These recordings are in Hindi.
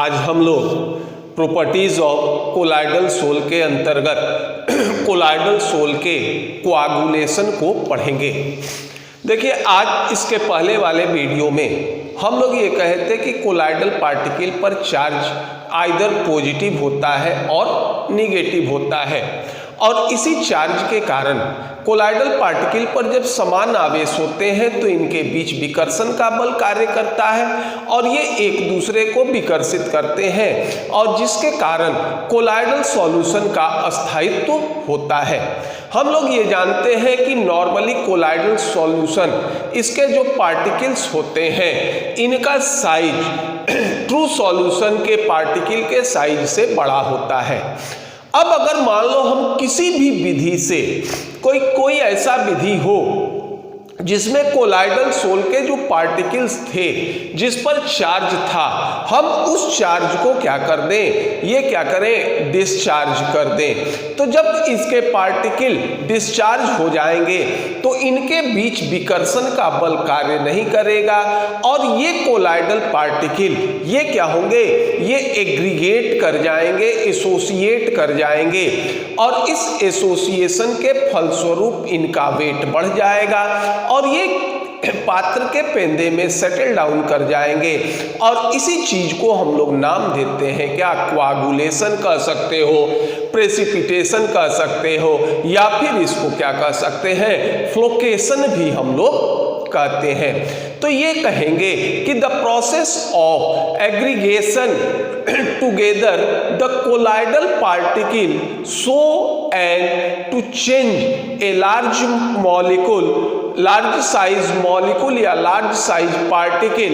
आज हम लोग प्रॉपर्टीज ऑफ कोलाइडल सोल के अंतर्गत कोलाइडल सोल के कोआगुलेशन को पढ़ेंगे। देखिए, आज इसके पहले वाले वीडियो में हम लोग ये कहे थे कि कोलाइडल पार्टिकल पर चार्ज आइदर पॉजिटिव होता है और निगेटिव होता है, और इसी चार्ज के कारण कोलाइडल पार्टिकल पर जब समान आवेश होते हैं तो इनके बीच विकर्षण का बल कार्य करता है और ये एक दूसरे को विकर्षित करते हैं, और जिसके कारण कोलाइडल सॉल्यूशन का अस्थायित्व होता है। हम लोग ये जानते हैं कि नॉर्मली कोलाइडल सॉल्यूशन, इसके जो पार्टिकल्स होते हैं इनका साइज ट्रू सॉल्यूशन के पार्टिकल के साइज से बड़ा होता है। अब अगर मान लो हम किसी भी विधि से कोई ऐसा विधि हो जिसमें कोलाइडल सोल के जो पार्टिकल्स थे जिस पर चार्ज था, हम उस चार्ज को क्या कर दें, ये क्या करें, डिस्चार्ज कर दें। तो जब इसके पार्टिकल डिस्चार्ज हो जाएंगे तो इनके बीच विकर्षण का बल कार्य नहीं करेगा और ये कोलाइडल पार्टिकल ये क्या होंगे, ये एग्रीगेट कर जाएंगे, एसोसिएट कर जाएंगे, और इस एसोसिएशन के फलस्वरूप इनका वेट बढ़ जाएगा और ये पात्र के पेंदे में सेटल डाउन कर जाएंगे, और इसी चीज को हम लोग नाम देते हैं क्या, कोआगुलेशन कह सकते हो, प्रेसिपिटेशन कह सकते हो, या फिर इसको क्या कह सकते हैं, फ्लोकेशन भी हम लोग कहते हैं। तो ये कहेंगे कि the process of aggregation together the colloidal particle so and to change a large size molecule या large size particle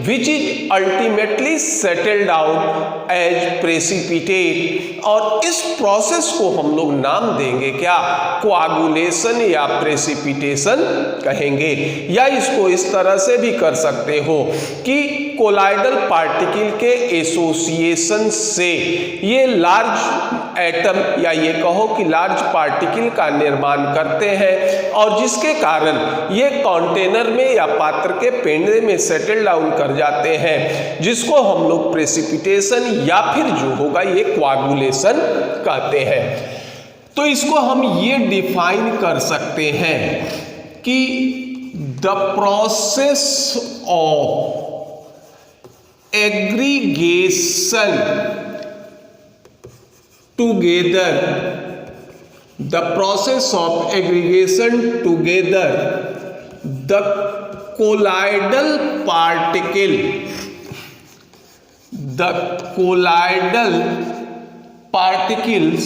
which is ultimately settle down as precipitate, और इस प्रोसेस को हम लोग नाम देंगे क्या, कोआगुलेशन या प्रेसिपिटेशन कहेंगे। या इसको इस तरह से भी कर सकते हो कि कोलाइडल पार्टिकल के एसोसिएशन से ये लार्ज एटम या ये कहो कि लार्ज पार्टिकल का निर्माण करते हैं, और जिसके कारण ये कंटेनर में या पात्र के पेंदे में सेटल डाउन कर जाते हैं, जिसको हम लोग प्रेसिपिटेशन या फिर जो होगा ये कोआगुलेशन कहते हैं। तो इसको हम ये डिफाइन कर सकते हैं कि the process of aggregation together, the process of aggregation together the colloidal particles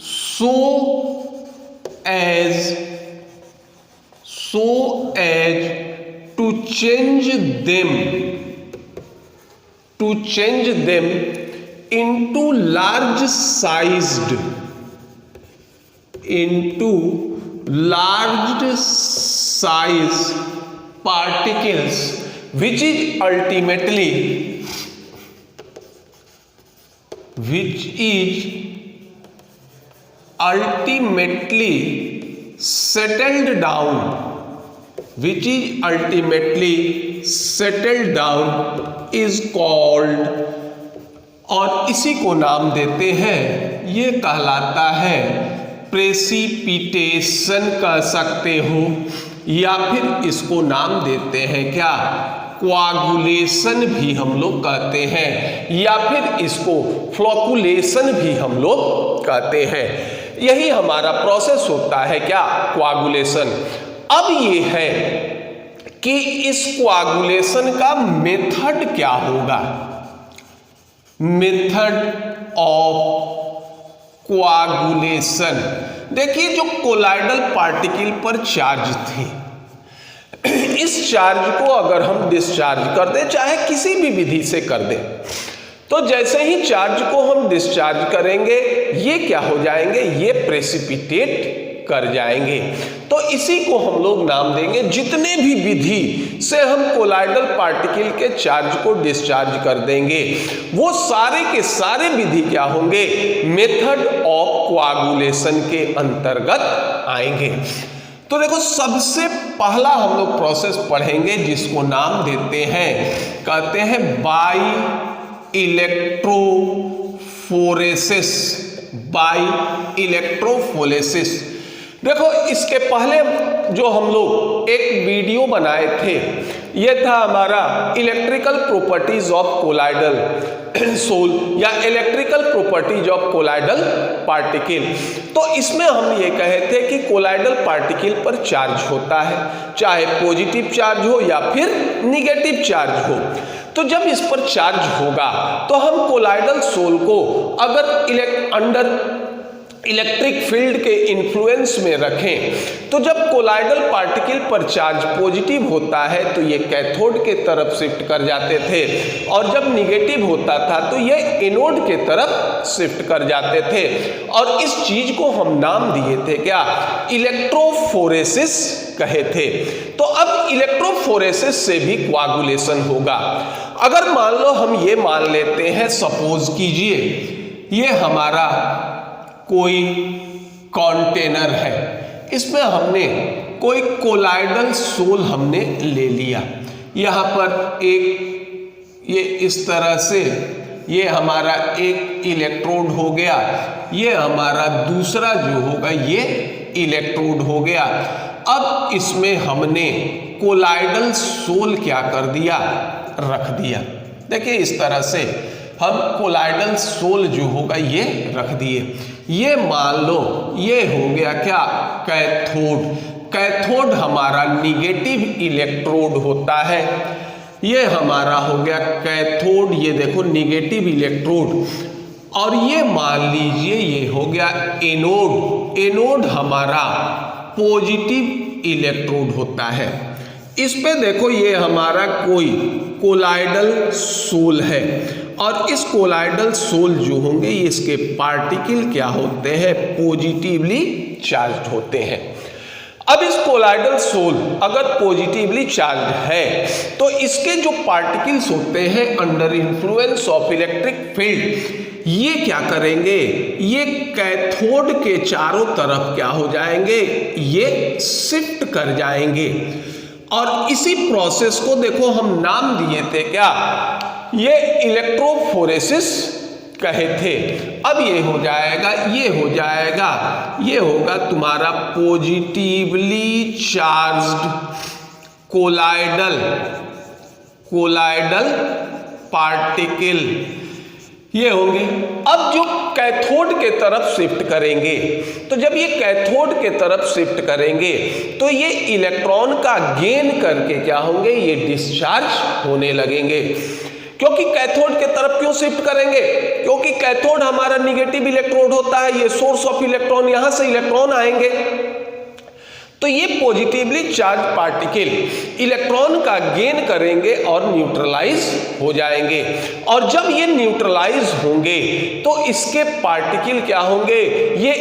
so as to change them into large sized particles which is ultimately settled down is called, और इसी को नाम देते हैं, ये कहलाता है प्रेसिपिटेशन कह सकते हो, या फिर इसको नाम देते हैं क्या, कोआगुलेशन भी हम लोग कहते हैं, या फिर इसको फ्लोकुलेशन भी हम लोग कहते हैं। यही हमारा प्रोसेस होता है क्या, कोआगुलेशन। अब ये है कि इस कोआगुलेशन का मेथड क्या होगा, मेथड ऑफ कोआगुलेशन। देखिए, जो कोलाइडल पार्टिकल पर चार्ज थे, इस चार्ज को अगर हम डिस्चार्ज कर दें, चाहे किसी भी विधि से कर दें, तो जैसे ही चार्ज को हम डिस्चार्ज करेंगे ये क्या हो जाएंगे, ये प्रेसिपिटेट कर जाएंगे। तो इसी को हम लोग नाम देंगे, जितने भी विधि से हम कोलाइडल पार्टिकल के चार्ज को डिस्चार्ज कर देंगे वो सारे के सारे विधि क्या होंगे, मेथड ऑफ कोआगुलेशन के अंतर्गत आएंगे। तो देखो, सबसे पहला हम लोग प्रोसेस पढ़ेंगे जिसको नाम देते हैं, कहते हैं बाई इलेक्ट्रोफोरेसिस, बाय इलेक्ट्रोफोरेसिस। देखो इसके पहले जो हम लोग एक वीडियो बनाए थे, ये था हमारा electrical properties of colloidal sol या electrical properties of colloidal particle. तो इसमें हम ये कहे थे कि कोलाइडल पार्टिकल पर चार्ज होता है, चाहे पॉजिटिव चार्ज हो या फिर निगेटिव चार्ज हो। तो जब इस पर चार्ज होगा तो हम कोलाइडल सोल को अगर अंडर इलेक्ट्रिक फील्ड के इन्फ्लुएंस में रखें, तो जब कोलाइडल पार्टिकल पर चार्ज पॉजिटिव होता है तो ये कैथोड के तरफ शिफ्ट कर जाते थे, और जब निगेटिव होता था तो ये एनोड के तरफ शिफ्ट कर जाते थे। और इस चीज को हम नाम दिए थे क्या? इलेक्ट्रोफोरेसिस कहे थे। तो अब इलेक्ट्रोफोरेसिस से भी कोआगुलेशन होगा। अगर मान लो हम ये मान लेते हैं, सपोज कीजिए ये हमारा कोई कंटेनर है, इसमें हमने कोई कोलाइडल सोल हमने ले लिया। यहाँ पर एक ये इस तरह से ये हमारा एक इलेक्ट्रोड हो गया, ये हमारा दूसरा जो होगा ये इलेक्ट्रोड हो गया। अब इसमें हमने कोलाइडल सोल क्या कर दिया? रख दिया। देखिए इस तरह से हम कोलाइडल सोल जो होगा ये रख दिए। ये मान लो ये हो गया क्या? कैथोड। कैथोड हमारा निगेटिव इलेक्ट्रोड होता है, ये हमारा हो गया कैथोड। ये देखो निगेटिव इलेक्ट्रोड। और ये मान लीजिए ये हो गया एनोड। एनोड हमारा पॉजिटिव इलेक्ट्रोड होता है। इस पे देखो ये हमारा कोई कोलाइडल सोल है, और इस कोलाइडल सोल जो होंगे इसके पार्टिकल क्या होते हैं? पॉजिटिवली चार्ज होते हैं। अब इस कोलाइडल सोल अगर पॉजिटिवली चार्ज है तो इसके जो पार्टिकल्स होते हैं under influence of electric field, ये क्या करेंगे? ये कैथोड के चारों तरफ क्या हो जाएंगे? ये शिफ्ट कर जाएंगे। और इसी प्रोसेस को देखो हम नाम दिए थे क्या? ये इलेक्ट्रोफोरेसिस कहे थे। अब ये हो जाएगा, ये हो जाएगा, ये होगा तुम्हारा पॉजिटिवली चार्ज्ड कोलाइडल पार्टिकल, ये होंगे। अब जो कैथोड के तरफ शिफ्ट करेंगे, तो जब ये कैथोड के तरफ शिफ्ट करेंगे तो ये इलेक्ट्रॉन का गेन करके क्या होंगे? ये डिस्चार्ज होने लगेंगे। क्योंकि कैथोड के तरफ क्यों शिफ्ट करेंगे? क्योंकि कैथोड हमारा निगेटिव इलेक्ट्रोड होता है, ये सोर्स ऑफ इलेक्ट्रॉन, यहां से इलेक्ट्रॉन आएंगे। तो ये पॉजिटिवली चार्ज पार्टिकल इलेक्ट्रॉन का गेन करेंगे और न्यूट्रलाइज हो जाएंगे। और जब ये न्यूट्रलाइज होंगे तो इसके पार्टिकल क्या होंगे? ये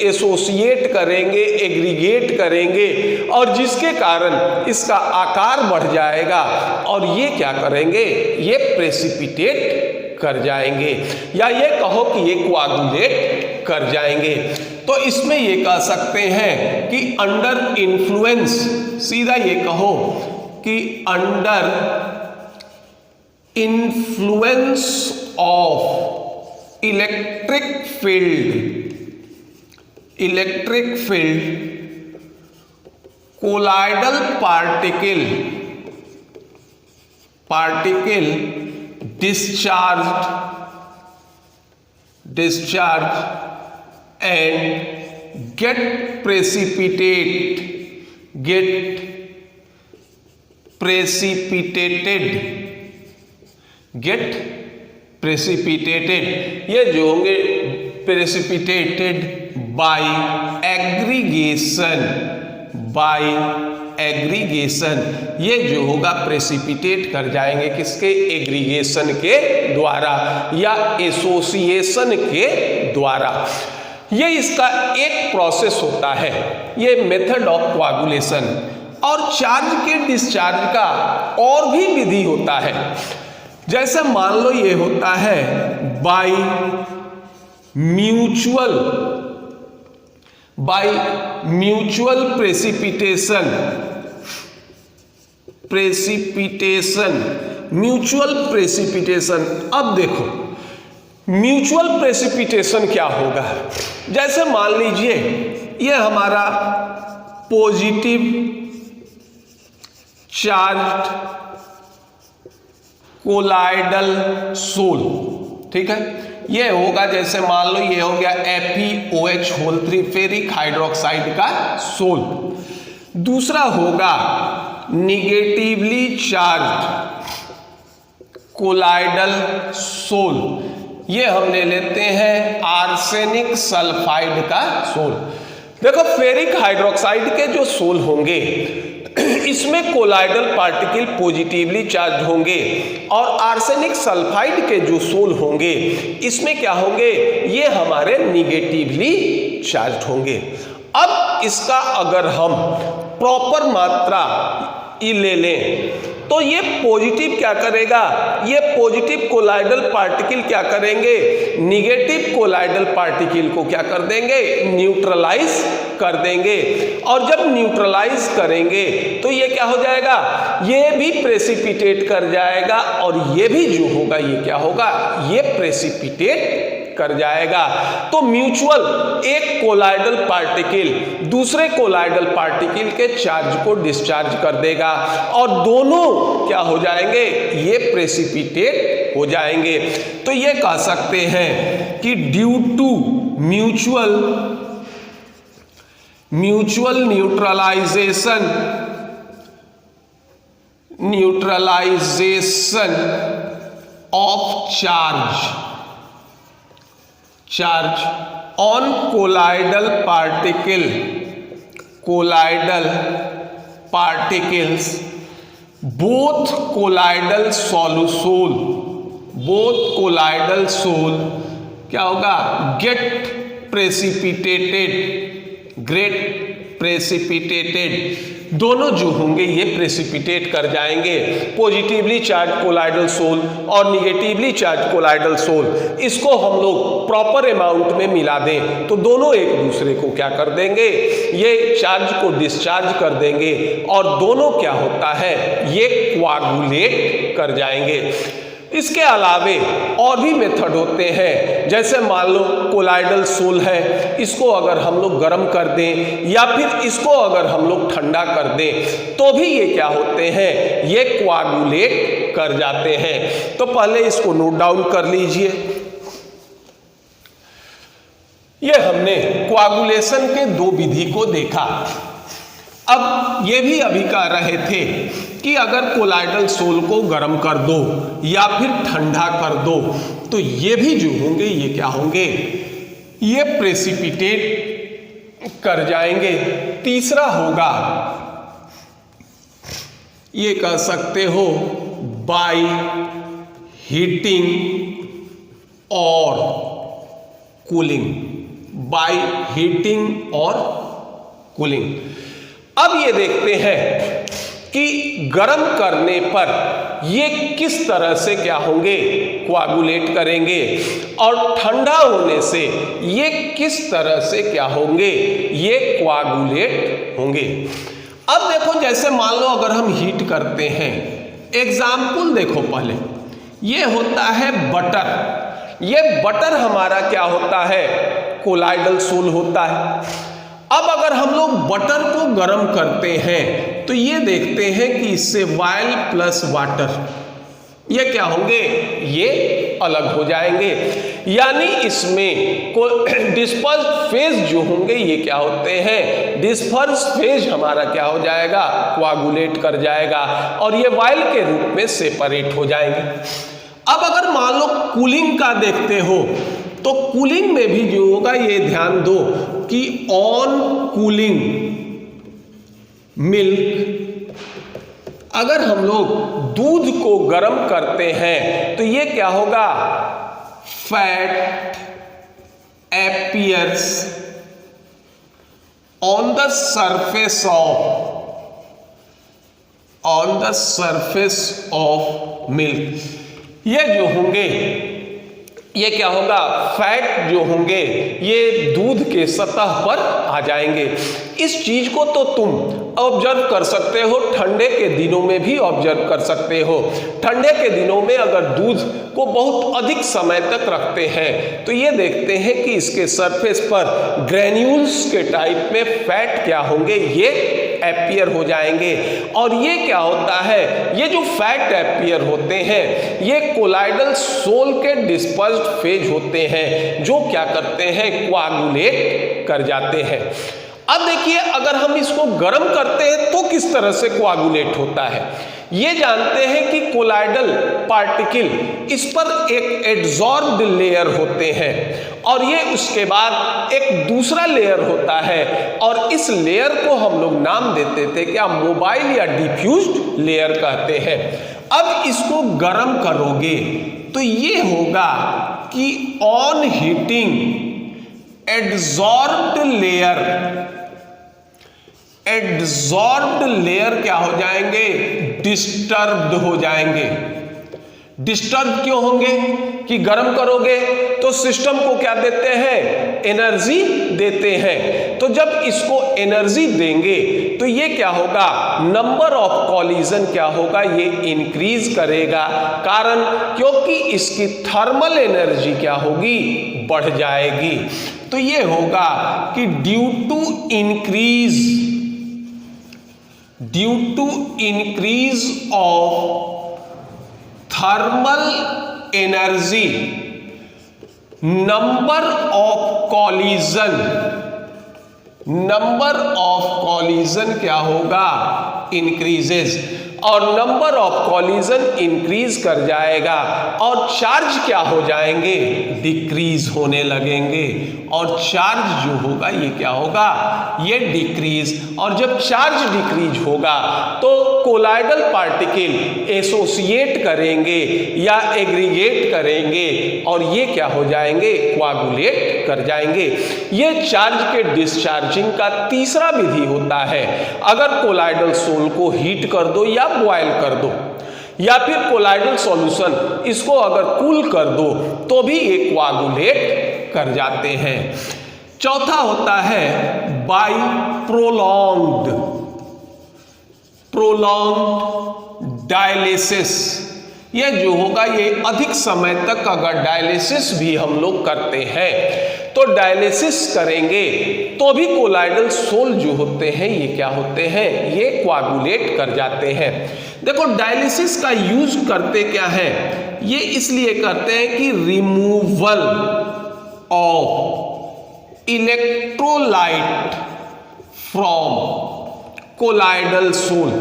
एसोसिएट करेंगे, एग्रीगेट करेंगे, और जिसके कारण इसका आकार बढ़ जाएगा और ये क्या करेंगे? ये प्रेसिपिटेट कर जाएंगे, या ये कहो कि ये कोआगुलेट कर जाएंगे। तो इसमें ये कह सकते हैं कि अंडर इन्फ्लुएंस, सीधा ये कहो कि under influence of electric field colloidal particle discharged and get precipitated, ये जो होंगे precipitated by एग्रीगेशन, ये जो होगा प्रेसिपिटेट कर जाएंगे किसके? एग्रीगेशन के द्वारा या एसोसिएशन के द्वारा। ये इसका एक प्रोसेस होता है, ये मेथड ऑफ कोआगुलेशन। और चार्ज के डिस्चार्ज का और भी विधि होता है। जैसे मान लो ये होता है by mutual precipitation mutual precipitation. अब देखो म्यूचुअल प्रेसिपिटेशन क्या होगा, जैसे मान लीजिए ये हमारा पॉजिटिव चार्ज कोलाइडल सोल, ठीक है, ये होगा, जैसे मान लो ये हो गया FeOH3 फेरिक हाइड्रोक्साइड का सोल। दूसरा होगा निगेटिवली चार्ज कोलाइडल सोल, ये हम ले लेते हैं आर्सेनिक सल्फाइड का सोल। देखो फेरिक हाइड्रोक्साइड के जो सोल होंगे इसमें कोलाइडल पार्टिकल पॉजिटिवली चार्ज होंगे और आर्सेनिक सल्फाइड के जो सोल होंगे इसमें क्या होंगे, ये हमारे निगेटिवली चार्ज होंगे। अब इसका अगर हम प्रॉपर मात्रा ले लें तो ये पॉजिटिव क्या करेगा, ये पॉजिटिव कोलाइडल पार्टिकल क्या करेंगे, निगेटिव कोलाइडल पार्टिकल को क्या कर देंगे, न्यूट्रलाइज कर देंगे। और जब न्यूट्रलाइज करेंगे तो ये क्या हो जाएगा, ये भी प्रेसिपिटेट कर जाएगा और ये भी जो होगा ये क्या होगा, ये प्रेसिपिटेट कर जाएगा। तो म्यूचुअल एक कोलाइडल पार्टिकल दूसरे कोलाइडल पार्टिकल के चार्ज को डिस्चार्ज कर देगा और दोनों क्या हो जाएंगे, ये प्रेसिपिटेट हो जाएंगे। तो ये कह सकते हैं कि due to mutual neutralisation of charge on colloidal particles both colloidal sol क्या होगा, गेट प्रेसिपिटेटेड, दोनों जो होंगे ये प्रेसिपिटेट कर जाएंगे। पॉजिटिवली चार्ज कोलाइडल सोल और निगेटिवली चार्ज कोलाइडल सोल, इसको हम लोग प्रॉपर अमाउंट में मिला दें तो दोनों एक दूसरे को क्या कर देंगे, ये चार्ज को डिस्चार्ज कर देंगे और दोनों क्या होता है, ये कोआगुलेट कर जाएंगे। इसके अलावे और भी मेथड होते हैं, जैसे मान लो कोलाइडल सोल है, इसको अगर हम लोग गर्म कर दें या फिर इसको अगर हम लोग ठंडा कर दें तो भी ये क्या होते हैं, ये कोआगुलेट कर जाते हैं। तो पहले इसको नोट डाउन कर लीजिए। ये हमने कोआगुलेशन के दो विधि को देखा। अब ये भी अभी कह रहे थे कि अगर कोलाइडल सोल को गर्म कर दो या फिर ठंडा कर दो तो ये भी जो होंगे ये क्या होंगे, ये प्रेसिपिटेट कर जाएंगे। तीसरा होगा, ये कह सकते हो बाय हीटिंग और कूलिंग। अब ये देखते हैं कि गर्म करने पर ये किस तरह से क्या होंगे, कोआगुलेट करेंगे और ठंडा होने से ये किस तरह से क्या होंगे, ये कोआगुलेट होंगे। अब देखो जैसे मान लो अगर हम हीट करते हैं, एग्जाम्पल देखो पहले, ये होता है बटर, ये बटर हमारा क्या होता है, कोलाइडल सोल होता है। अब अगर हम लोग बटर को गर्म करते हैं तो ये देखते हैं कि इससे ऑयल प्लस वाटर ये क्या होंगे, ये अलग हो जाएंगे। यानी इसमें डिस्पर्स फेज जो होंगे ये क्या होते हैं, डिस्पर्स फेज हमारा क्या हो जाएगा, कोआगुलेट कर जाएगा और ये ऑयल के रूप में सेपरेट हो जाएंगे। अब अगर मान लो कूलिंग का देखते हो तो कूलिंग में भी जो होगा ये ध्यान दो कि ऑन कूलिंग मिल्क, अगर हम लोग दूध को गर्म करते हैं तो ये क्या होगा, fat appears on the surface of milk। ये जो होंगे ये क्या होगा, फैट जो होंगे ये दूध के सतह पर आ जाएंगे। इस चीज को तो तुम ऑब्जर्व कर सकते हो, ठंडे के दिनों में भी ऑब्जर्व कर सकते हो। ठंडे के दिनों में अगर दूध को बहुत अधिक समय तक रखते हैं तो ये देखते हैं कि इसके सरफेस पर ग्रेन्यूल्स के टाइप में फैट क्या होंगे, ये एपियर हो जाएंगे। और ये क्या होता है, ये जो फैट एपियर होते हैं ये कोलाइडल सोल के डिस्पर्स्ड फेज होते हैं जो क्या करते हैं, कोआगुलेट कर जाते हैं। अब देखिए अगर हम इसको गर्म करते हैं तो किस तरह से कोआगुलेट होता है। ये जानते हैं कि कोलाइडल पार्टिकल इस पर एक एड्सॉर्ब्ड लेयर होते हैं और ये उसके बाद एक दूसरा लेयर होता है और इस लेयर को हम लोग नाम देते थे क्या, मोबाइल या डिफ्यूज्ड लेयर कहते हैं। अब इसको गर्म करोगे तो ये होगा कि ऑन हीटिंग एड्सॉर्ब्ड लेयर क्या हो जाएंगे, डिस्टर्ब्ड हो जाएंगे। डिस्टर्ब क्यों होंगे कि गर्म करोगे तो सिस्टम को क्या देते हैं, एनर्जी देते हैं। तो जब इसको एनर्जी देंगे तो ये क्या होगा, नंबर ऑफ कॉलिजन क्या होगा, ये इंक्रीज करेगा। कारण क्योंकि इसकी थर्मल एनर्जी क्या होगी, बढ़ जाएगी। तो ये होगा कि due to increase of thermal energy number of collision क्या होगा, इंक्रीजेस। और नंबर ऑफ कॉलिजन इंक्रीज कर जाएगा और चार्ज क्या हो जाएंगे, डिक्रीज होने लगेंगे। और चार्ज जो होगा ये क्या होगा, ये डिक्रीज। और जब चार्ज डिक्रीज होगा तो कोलाइडल पार्टिकल एसोसिएट करेंगे या एग्रीगेट करेंगे और ये क्या हो जाएंगे, कोआगुलेट कर जाएंगे। ये चार्ज के डिस्चार्जिंग का तीसरा विधि होता है। अगर कोलाइडल सोल को हीट कर दो या बॉयल कर दो या फिर कोलाइडल सॉल्यूशन इसको अगर कूल कर दो तो भी ये कोआगुलेट कर जाते हैं। चौथा होता है बाय प्रोलॉन्ग्ड डायलिसिस। यह जो होगा ये अधिक समय तक अगर डायलिसिस भी हम लोग करते हैं तो डायलिसिस करेंगे तो भी कोलाइडल सोल जो होते हैं ये क्या होते हैं, ये कोआगुलेट कर जाते हैं। देखो डायलिसिस का यूज करते क्या है, ये इसलिए करते हैं कि removal of electrolyte from colloidal sol.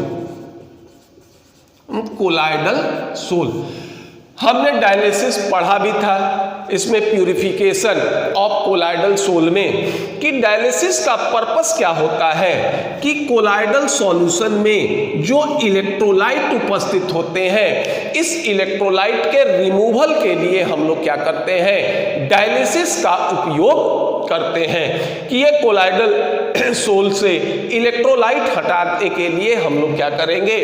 हमने डायलिसिस पढ़ा भी था इसमें प्यूरिफिकेशन ऑफ कोलाइडल सोल में कि डायलिसिस का पर्पस क्या होता है कि कोलाइडल सॉल्यूशन में जो इलेक्ट्रोलाइट उपस्थित होते हैं इस इलेक्ट्रोलाइट के रिमूवल के लिए हम लोग क्या करते हैं, डायलिसिस का उपयोग करते हैं कि ये कोलाइडल सोल से इलेक्ट्रोलाइट हटाने के लिए हम लोग क्या करेंगे,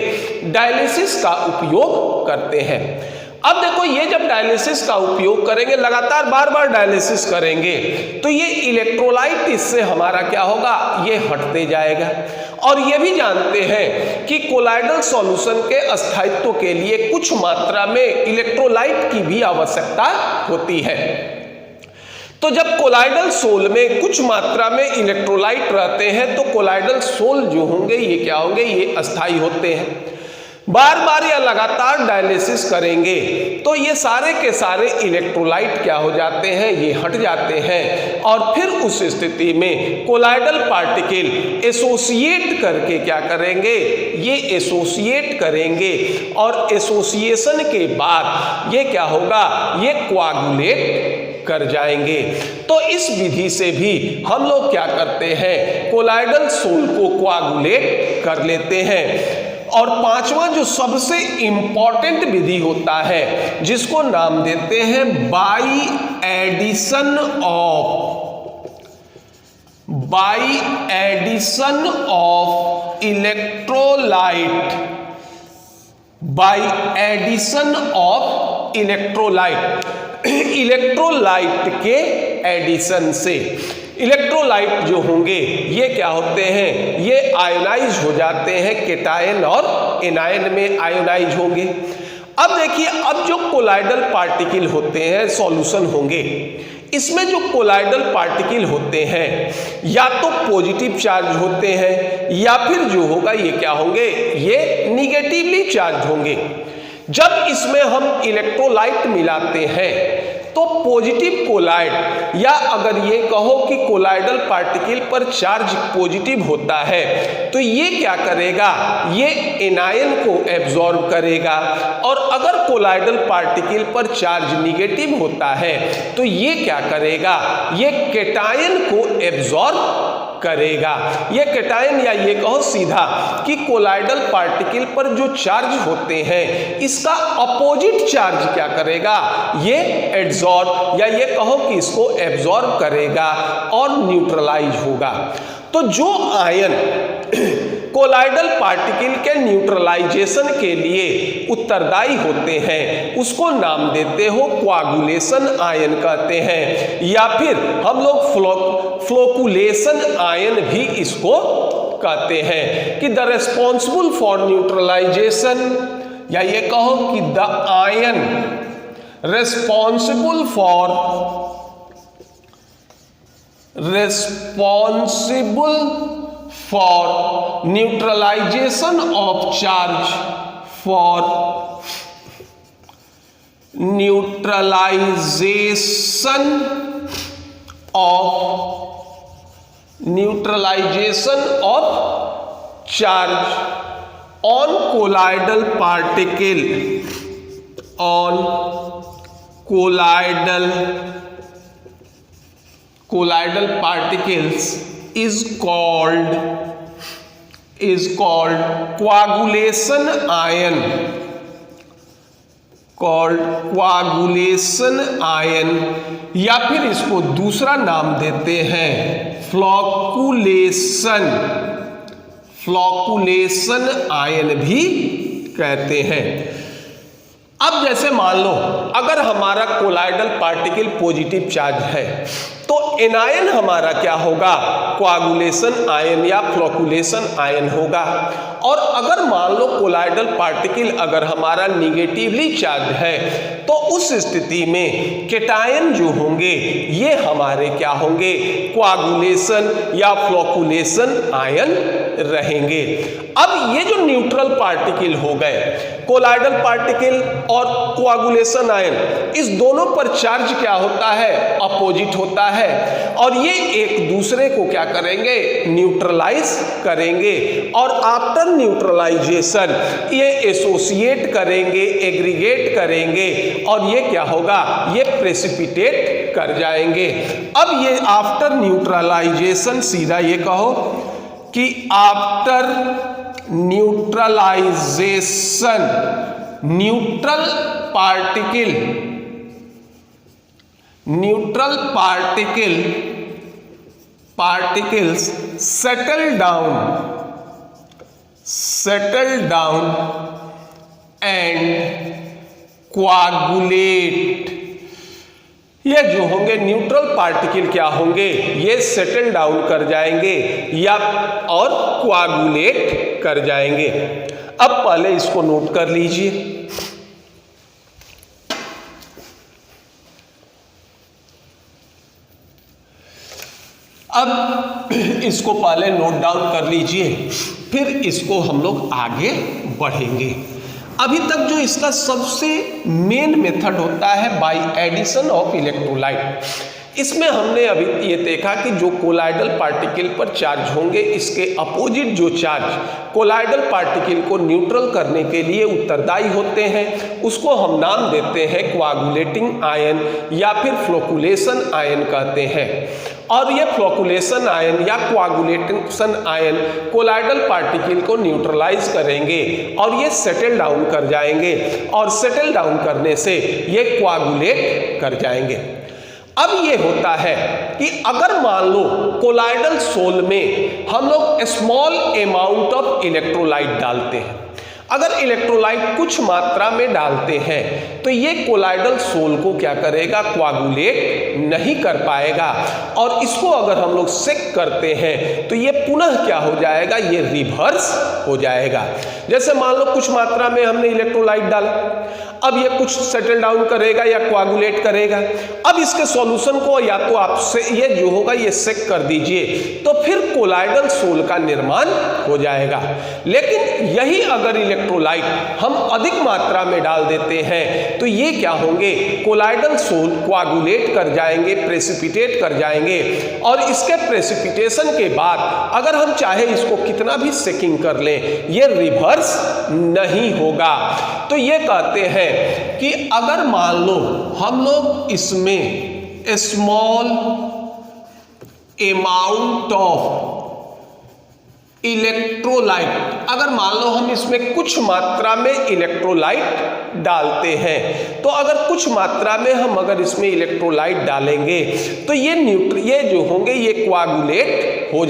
डायलिसिस का उपयोग करते हैं। अब देखो ये जब डायलिसिस का उपयोग करेंगे, लगातार बार बार डायलिसिस करेंगे तो ये इलेक्ट्रोलाइट इससे हमारा क्या होगा, ये हटते जाएगा। और ये भी जानते हैं कि कोलाइडल सॉल्यूशन के अस्थायित्व के लिए कुछ मात्रा में इलेक्ट्रोलाइट की भी आवश्यकता होती है। तो जब कोलाइडल सोल में कुछ मात्रा में इलेक्ट्रोलाइट रहते हैं तो कोलाइडल सोल जो होंगे ये क्या होंगे, ये अस्थायी होते हैं। बार बार या लगातार डायलिसिस करेंगे तो ये सारे के सारे इलेक्ट्रोलाइट क्या हो जाते हैं, ये हट जाते हैं। और फिर उस स्थिति में कोलाइडल पार्टिकल एसोसिएट करके क्या करेंगे, ये एसोसिएट करेंगे और एसोसिएशन के बाद ये क्या होगा, ये कोआगुलेट कर जाएंगे। तो इस विधि से भी हम लोग क्या करते हैं, कोलाइडल सोल को कोआगुलेट कर लेते हैं। और पांचवा जो सबसे इंपॉर्टेंट विधि होता है जिसको नाम देते हैं by addition of electrolyte electrolyte के एडिशन से। इलेक्ट्रोलाइट जो होंगे ये क्या होते हैं, ये आयोनाइज हो जाते हैं, केटायन और एनायन में आयोनाइज होंगे। अब देखिए, अब जो कोलाइडल पार्टिकल होते हैं सॉल्यूशन होंगे, इसमें जो कोलाइडल पार्टिकल होते हैं या तो पॉजिटिव चार्ज होते हैं या फिर जो होगा ये क्या होंगे, ये निगेटिवली चार्ज होंगे। जब इसमें हम इलेक्ट्रोलाइट मिलाते हैं तो पॉजिटिव कोलाइड या अगर ये कहो कि कोलाइडल पार्टिकल पर चार्ज पॉजिटिव होता है तो ये क्या करेगा, ये एनायन को एब्जॉर्ब करेगा, और अगर कोलाइडल पार्टिकल पर चार्ज निगेटिव होता है तो ये क्या करेगा, ये केटायन को एब्जॉर्ब करेगा। ये केटायन या ये कहो सीधा कि कोलाइडल पार्टिकल पर जो चार्ज होते हैं इसका अपोजिट चार्ज क्या करेगा, ये एब्जॉर्ब या ये कहो कि इसको एब्जॉर्ब करेगा और न्यूट्रलाइज होगा। तो जो आयन कोलाइडल पार्टिकल के न्यूट्रलाइजेशन के लिए उत्तरदायी होते हैं उसको नाम देते हो कोआगुलेशन आयन कहते हैं, या फिर हम लोग फ्लोकुलेशन आयन भी इसको कहते हैं कि द रेस्पॉन्सिबल फॉर न्यूट्रलाइजेशन, या ये कहो कि the ion responsible for neutralization of charge, for neutralization of charge on colloidal particle, on colloidal particles is called coagulation ion, called coagulation ion, या फिर इसको दूसरा नाम देते हैं फ्लोकुलेशन आयन भी कहते हैं। अब जैसे मान लो अगर हमारा कोलाइडल पार्टिकल पॉजिटिव चार्ज है तो एनायन हमारा क्या होगा, कोआगुलेशन आयन या फ्लोकुलेशन आयन होगा। और अगर मान लो कोलाइडल पार्टिकल अगर हमारा निगेटिवली चार्ज है तो उस स्थिति में केटायन जो होंगे ये हमारे क्या होंगे, कोआगुलेशन या फ्लोकुलेशन आयन रहेंगे। अब ये जो न्यूट्रल पार्टिकल हो गए, कोलाइडल पार्टिकल और कोआगुलेशन आयन, इस दोनों पर चार्ज क्या होता है, अपोजिट होता है, और ये एक दूसरे को क्या करेंगे, न्यूट्रलाइज करेंगे, और आफ्टर न्यूट्रलाइजेशन ये एसोसिएट करेंगे, एग्रीगेट करेंगे, और ये क्या होगा, ये प्रेसिपिटेट कर जाएंगे। अब ये आफ्टर न्यूट्रलाइजेशन, सीधा ये कहो कि after neutralisation neutral particles settle down and coagulate। ये जो होंगे न्यूट्रल पार्टिकल क्या होंगे, ये सेटल डाउन कर जाएंगे या और कोआगुलेट कर जाएंगे। अब पहले इसको नोट कर लीजिए। अब इसको पहले नोट डाउन कर लीजिए, फिर इसको हम लोग आगे बढ़ेंगे। अभी तक जो इसका सबसे मेन मेथड होता है बाय एडिशन ऑफ इलेक्ट्रोलाइट, इसमें हमने अभी ये देखा कि जो कोलाइडल पार्टिकल पर चार्ज होंगे इसके अपोजिट जो चार्ज कोलाइडल पार्टिकल को न्यूट्रल करने के लिए उत्तरदायी होते हैं उसको हम नाम देते हैं कोआगुलेटिंग आयन या फिर फ्लोकुलेशन आयन कहते हैं। और ये फ्लोकुलेशन आयन या कोआगुलेशन आयन कोलाइडल पार्टिकल को न्यूट्रलाइज करेंगे और ये सेटल डाउन कर जाएंगे, और सेटल डाउन करने से ये कोआगुलेट कर जाएंगे। अब ये होता है कि अगर मान लो कोलाइडल सोल में हम लोग स्मॉल अमाउंट ऑफ इलेक्ट्रोलाइट डालते हैं, अगर इलेक्ट्रोलाइट कुछ मात्रा में डालते हैं तो ये कोलाइडल सोल को क्या करेगा, कोआगुलेट नहीं कर पाएगा, और इसको अगर हम लोग सेक करते हैं तो ये पुनः क्या हो जाएगा, ये रिवर्स हो जाएगा। जैसे मान लो कुछ मात्रा में हमने इलेक्ट्रोलाइट डाला, अब ये कुछ सेटल डाउन करेगा या कोआगुलेट करेगा। अब इसके सॉल्यूशन को या तो आपसे ये जो होगा ये सेक कर दीजिए, तो फिर कोलाइडल सोल का निर्माण हो जाएगा। लेकिन यही अगर इलेक्ट्रोलाइट हम अधिक मात्रा में डाल देते हैं तो ये क्या होंगे, कोलाइडल सोल कोआगुलेट कर जाएंगे, प्रेसिपिटेट कर जाएंगे, और इसके प्रेसिपिटेशन के बाद अगर हम चाहे इसको कितना भी सेकिंग कर लें ये रिवर्स नहीं होगा। तो ये कहते हैं कि अगर मान लो हम लोग इसमें स्मॉल अमाउंट ऑफ इलेक्ट्रोलाइट, अगर मान लो हम इसमें कुछ मात्रा में इलेक्ट्रोलाइट डालते हैं, तो अगर कुछ मात्रा में हम अगर इसमें इलेक्ट्रोलाइट डालेंगे तो ये जो होंगे ये कोआगुलेट हो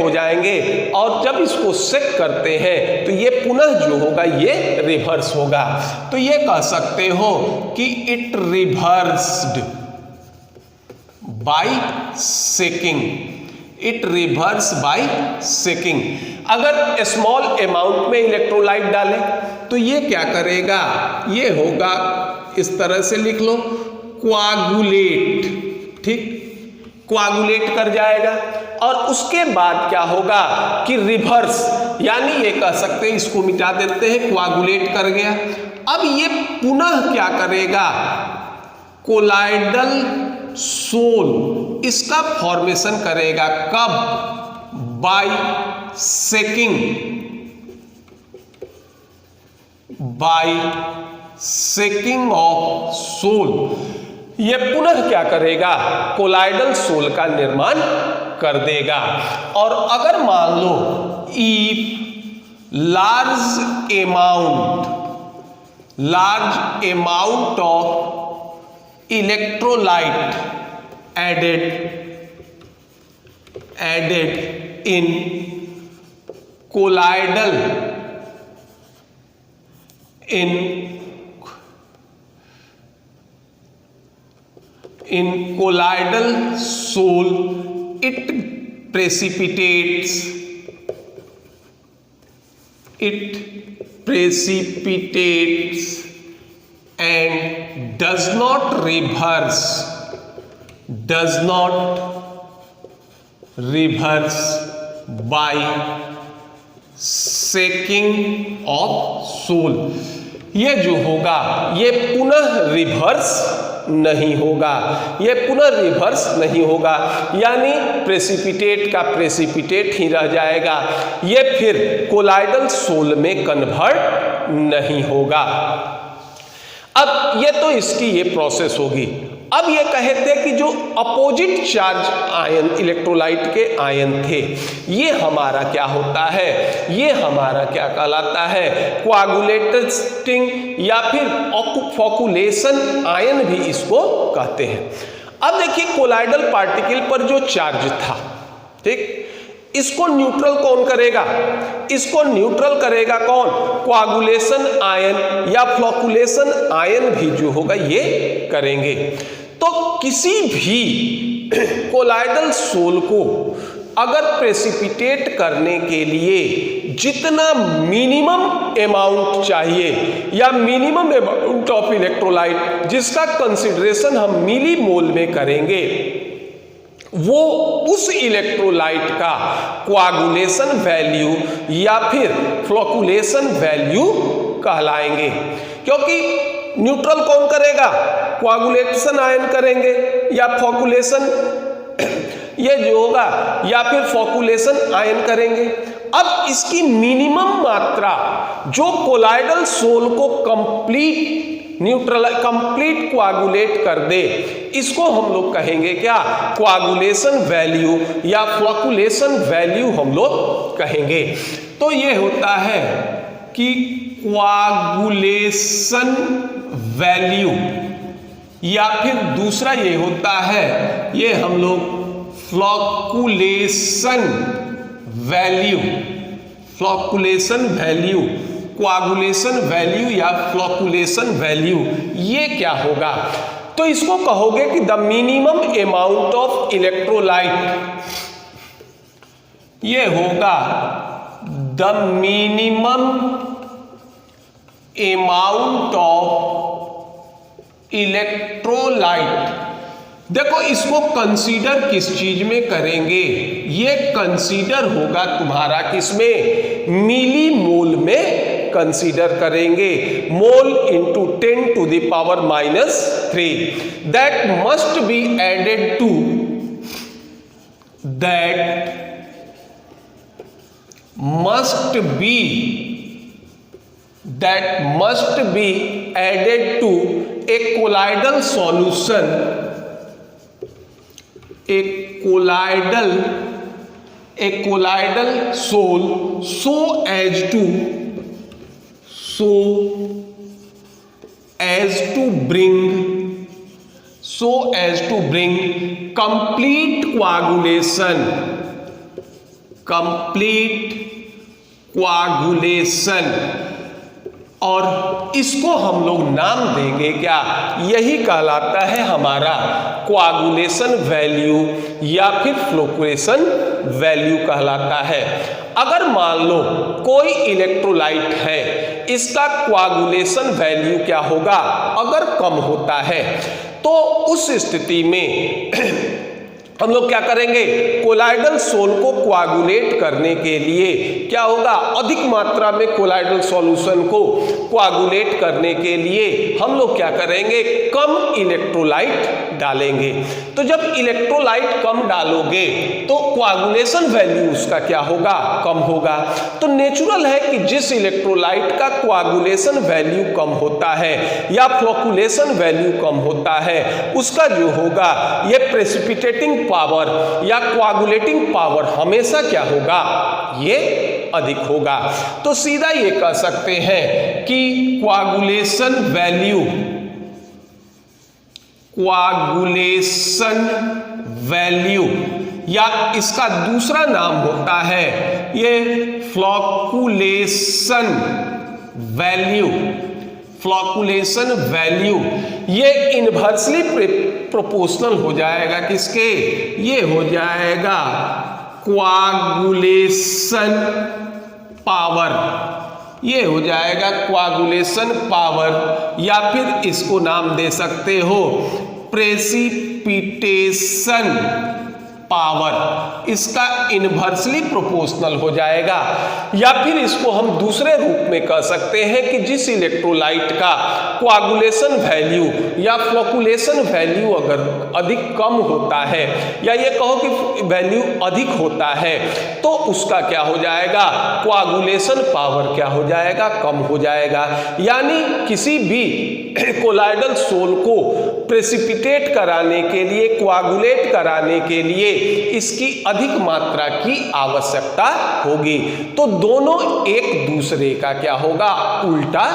जाएंगे, और जब इसको सेक करते हैं तो ये पुनः जो होगा ये रिवर्स होगा। तो ये कह सकते हो कि it reversed by shaking, it reverse by shaking. अगर स्मॉल अमाउंट में इलेक्ट्रोलाइट डालें तो ये क्या करेगा, ये होगा, इस तरह से लिख लो, कोआगुलेट, ठीक, कोआगुलेट कर जाएगा, और उसके बाद क्या होगा कि रिवर्स, यानी ये कह सकते हैं, इसको मिटा देते हैं, कोआगुलेट कर गया। अब ये पुनः क्या करेगा, कोलाइडल सोल इसका फॉर्मेशन करेगा, कब, बाय सेकिंग, बाय सेकिंग ऑफ सोल। ये पुनः क्या करेगा, कोलाइडल सोल का निर्माण कर देगा। और अगर मान लो if large amount of electrolyte added in colloidal soul, it precipitates and does not reverse by shaking of sol. ये जो होगा ये पुनः रिवर्स नहीं होगा, यानी प्रेसिपिटेट का प्रेसिपिटेट ही रह जाएगा, ये फिर कोलाइडल सोल में कन्वर्ट नहीं होगा। अब ये तो इसकी ये प्रोसेस होगी। अब ये कहते हैं कि जो अपोजिट चार्ज आयन इलेक्ट्रोलाइट के आयन थे, ये हमारा क्या होता है, ये हमारा क्या कहलाता है, कोआगुलेटिंग या फिर फॉकुलेशन आयन भी इसको कहते हैं। अब देखिए कोलाइडल पार्टिकल पर जो चार्ज था, ठीक, इसको न्यूट्रल कौन करेगा, इसको न्यूट्रल करेगा कौन, कोआगुलेशन आयन या फ्लोकुलेशन आयन भी जो होगा ये करेंगे। तो किसी भी कोलाइडल सोल को अगर प्रेसिपिटेट करने के लिए जितना मिनिमम अमाउंट चाहिए या मिनिमम अमाउंट ऑफ इलेक्ट्रोलाइट जिसका कंसिडरेशन हम मिली मोल में करेंगे, वो उस इलेक्ट्रोलाइट का कोआगुलेशन वैल्यू या फिर फ्लोकुलेशन वैल्यू कहलाएंगे। क्योंकि न्यूट्रल कौन करेगा, कोआगुलेशन आयन करेंगे या फॉकुलेशन, ये जो होगा, या फिर फॉकुलेशन आयन करेंगे। अब इसकी मिनिमम मात्रा जो कोलाइडल सोल को कंप्लीट कोआगुलेट कर दे, इसको हम लोग कहेंगे क्या, कोआगुलेशन वैल्यू या फ्लोकुलेशन वैल्यू हम लोग कहेंगे। तो ये होता है कि कोआगुलेशन वैल्यू, या फिर दूसरा ये होता है, ये हम लोग flocculation flocculation value, coagulation value या फ्लोकुलेशन वैल्यू, ये क्या होगा? तो इसको कहोगे कि the minimum amount of electrolyte, ये होगा the minimum amount of electrolyte. देखो इसको कंसीडर किस चीज में करेंगे? ये कंसीडर होगा तुम्हारा किसमें? मिली मोल में कंसीडर करेंगे। Mole into 10 to the power -3 that must be added to, that must be added to a colloidal solution, a colloidal sol, so as to bring complete coagulation, और इसको हम लोग नाम देंगे क्या? यही कहलाता है हमारा कोआगुलेशन वैल्यू या फिर फ्लोकुलेशन वैल्यू कहलाता है। अगर मान लो कोई इलेक्ट्रोलाइट है, इसका कोआगुलेशन वैल्यू क्या होगा? अगर कम होता है तो उस स्थिति में हम लोग क्या करेंगे? कोलाइडल सोल को कोआगुलेट करने के लिए क्या होगा? अधिक मात्रा में कोलाइडल सॉल्यूशन को कोआगुलेट करने के लिए हम लोग क्या करेंगे? कम इलेक्ट्रोलाइट डालेंगे। तो जब इलेक्ट्रोलाइट कम डालोगे तो कोआगुलेशन वैल्यू उसका क्या होगा? कम होगा। तो नेचुरल है कि जिस इलेक्ट्रोलाइट का कोआगुलेशन वैल्यू कम होता है या फ्लोकुलेशन वैल्यू कम होता है, उसका जो होगा ये प्रेसिपिटेटिंग पावर या कोआगुलेटिंग पावर हमेशा क्या होगा? ये अधिक होगा। तो सीधा ये कह सकते हैं कि कोआगुलेशन वैल्यू या इसका दूसरा नाम होता है ये फ्लोकुलेशन वैल्यू, ये इनवर्सली प्रोपोर्शनल हो जाएगा किसके? ये हो जाएगा कोआगुलेशन पावर, ये हो जाएगा कोआगुलेशन पावर, या फिर इसको नाम दे सकते हो प्रेसिपिटेशन पावर। इसका इनवर्सली प्रोपोर्शनल हो जाएगा। या फिर इसको हम दूसरे रूप में कह सकते हैं कि जिस इलेक्ट्रोलाइट का कोआगुलेशन वैल्यू या फ्लोकुलेशन वैल्यू अगर अधिक कम होता है, या ये कहो कि वैल्यू अधिक होता है, तो उसका क्या हो जाएगा? कोआगुलेशन पावर क्या हो जाएगा? कम हो जाएगा। यानी किसी भी कोलाइडल सोल को प्रेसिपिटेट कराने के लिए, कोआगुलेट कराने के लिए इसकी अधिक मात्रा की आवश्यकता होगी। तो दोनों एक दूसरे का क्या होगा? उल्टा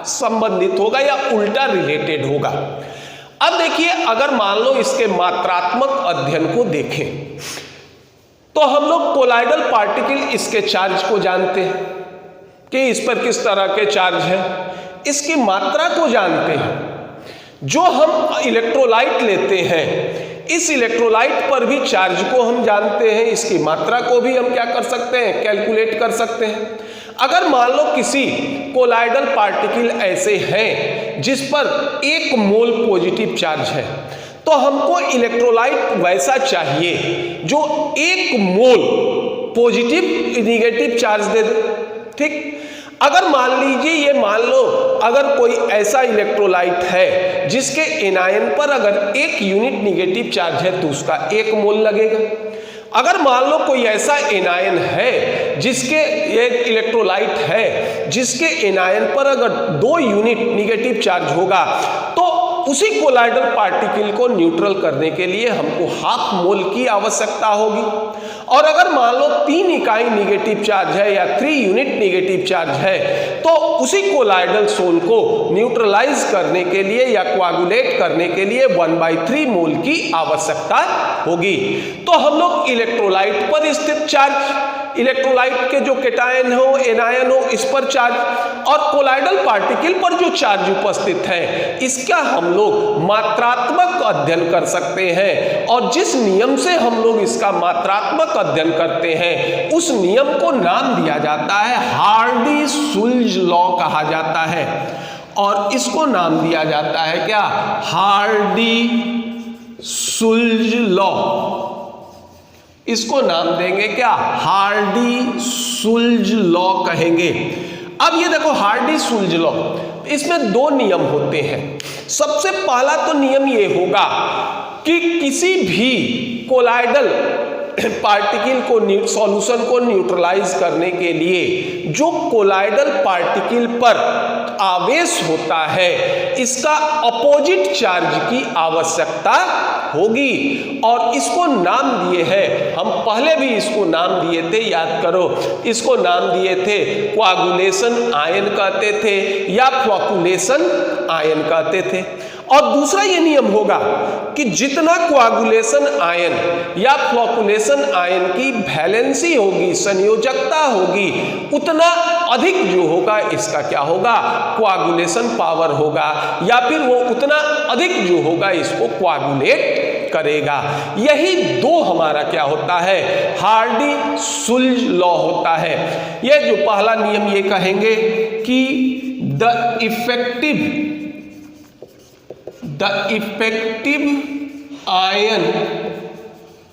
संबंधित होगा या उल्टा रिलेटेड होगा। अब देखिए, अगर मान लो इसके मात्रात्मक अध्ययन को देखें तो हम लोग कोलाइडल पार्टिकल इसके चार्ज को जानते हैं कि इस पर किस तरह के चार्ज है, इसकी मात्रा को जानते हैं। जो हम इलेक्ट्रोलाइट लेते हैं, इस इलेक्ट्रोलाइट पर भी चार्ज को हम जानते हैं, इसकी मात्रा को भी हम क्या कर सकते हैं? कैलकुलेट कर सकते हैं। अगर मान लो किसी कोलाइडल पार्टिकल ऐसे हैं जिस पर 1 मोल पॉजिटिव चार्ज है, तो हमको इलेक्ट्रोलाइट वैसा चाहिए जो 1 मोल पॉजिटिव निगेटिव चार्ज दे दे। ठीक, अगर मान लीजिए, ये मान लो अगर कोई ऐसा इलेक्ट्रोलाइट है जिसके एनायन पर अगर 1 यूनिट निगेटिव चार्ज है तो उसका 1 मोल लगेगा। अगर मान लो कोई ऐसा एनायन है जिसके, ये इलेक्ट्रोलाइट है जिसके एनायन पर अगर 2 यूनिट निगेटिव चार्ज होगा, तो उसी कोलाइडल पार्टिकल को न्यूट्रल करने के लिए हमको 1/2 मोल की आवश्यकता होगी। और अगर मान लो 3 इकाई निगेटिव चार्ज है या 3 यूनिट निगेटिव चार्ज है, तो उसी कोलाइडल सोल को न्यूट्रलाइज करने के लिए या कोआगुलेट करने के लिए 1/3 मोल की आवश्यकता होगी। तो हम लोग इलेक्ट्रोलाइट पर स्थित चार्ज इलेक्ट्रोलाइट के जो कैटायन हो, एनायन हो, इस पर चार्ज, और कोलाइडल पार्टिकल पर जो चार्ज उपस्थित है, इसका हम लोग मात्रात्मक अध्ययन कर सकते हैं। और जिस नियम से हम लोग इसका मात्रात्मक अध्ययन करते हैं, उस नियम को नाम दिया जाता है हार्डी-सुल्ज लॉ कहा जाता है। और इसको नाम दिया जाता है क्या? Hardy-Schultz law. इसको नाम देंगे क्या? हार्डी-सुल्ज लॉ कहेंगे। अब ये देखो हार्डी-सुल्ज लॉ, इसमें दो नियम होते हैं। सबसे पहला तो नियम ये होगा कि किसी भी कोलाइडल पार्टिकल को सॉल्यूशन को न्यूट्रलाइज करने के लिए जो कोलाइडल पार्टिकल पर आवेश होता है, इसका अपोजिट चार्ज की आवश्यकता होगी। और इसको नाम दिए हैं, हम पहले भी इसको नाम दिए थे, याद करो, इसको नाम दिए थे कोआगुलेशन आयन कहते थे या फ्लोकुलेशन आयन कहते थे। और दूसरा ये नियम होगा कि जितना कोआगुलेशन आयन या फ्लोकुलेशन आयन की वैलेंसी होगी, संयोजकता होगी, उतना अधिक जो होगा इसका क्या होगा? कोआगुलेशन पावर होगा, या फिर वो उतना अधिक जो होगा इसको कोआगुलेट करेगा। यही दो हमारा क्या होता है? हार्डी-सुल्ज लॉ होता है। ये जो पहला नियम ये कहेंगे कि the effective ion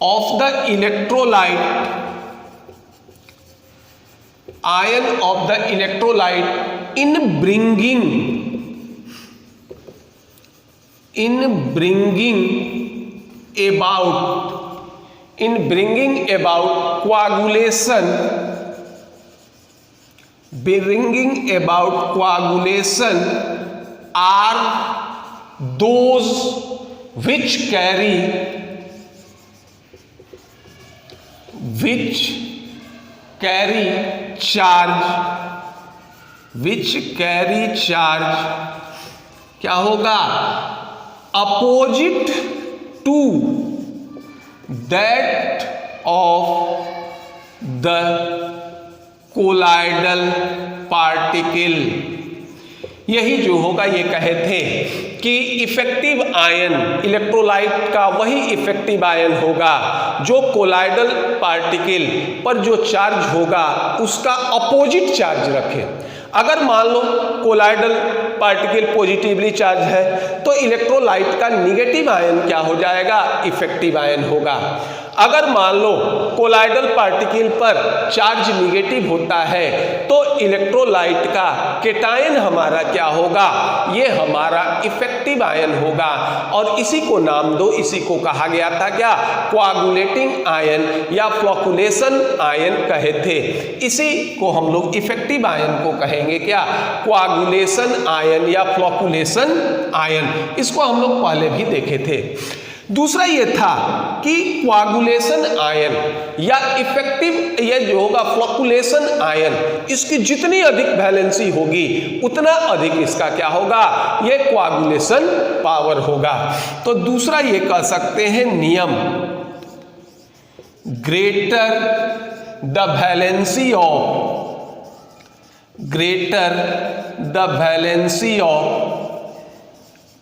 of the electrolyte in bringing about coagulation are those which carry charge क्या होगा? Opposite to that of the colloidal particle. यही जो होगा ये कहे थे कि इफेक्टिव आयन इलेक्ट्रोलाइट का वही इफेक्टिव आयन होगा जो कोलाइडल पार्टिकल पर जो चार्ज होगा उसका अपोजिट चार्ज रखे। अगर मान लो कोलाइडल पार्टिकल पॉजिटिवली चार्ज है तो इलेक्ट्रोलाइट का निगेटिव आयन क्या हो जाएगा? इफेक्टिव आयन होगा। अगर मान लो कोलाइडल पार्टिकल पर चार्ज निगेटिव होता है तो इलेक्ट्रोलाइट का कैटायन हमारा क्या होगा? ये हमारा इफेक्टिव आयन होगा। और इसी को नाम दो, इसी को कहा गया था क्या? कोआगुलेटिंग आयन या फ्लोकुलेशन आयन कहे थे। इसी को हम लोग इफेक्टिव आयन को कहेंगे क्या? कोआगुलेशन आयन या फ्लोकुलेशन आयन। इसको हम लोग पहले भी देखे थे। दूसरा ये था कि कोआगुलेशन आयन या इफेक्टिव ये जो होगा फ्लोकुलेशन आयन, इसकी जितनी अधिक वैलेंसी होगी उतना अधिक इसका क्या होगा? ये कोआगुलेशन पावर होगा। तो दूसरा ये कह सकते हैं नियम, greater the valency of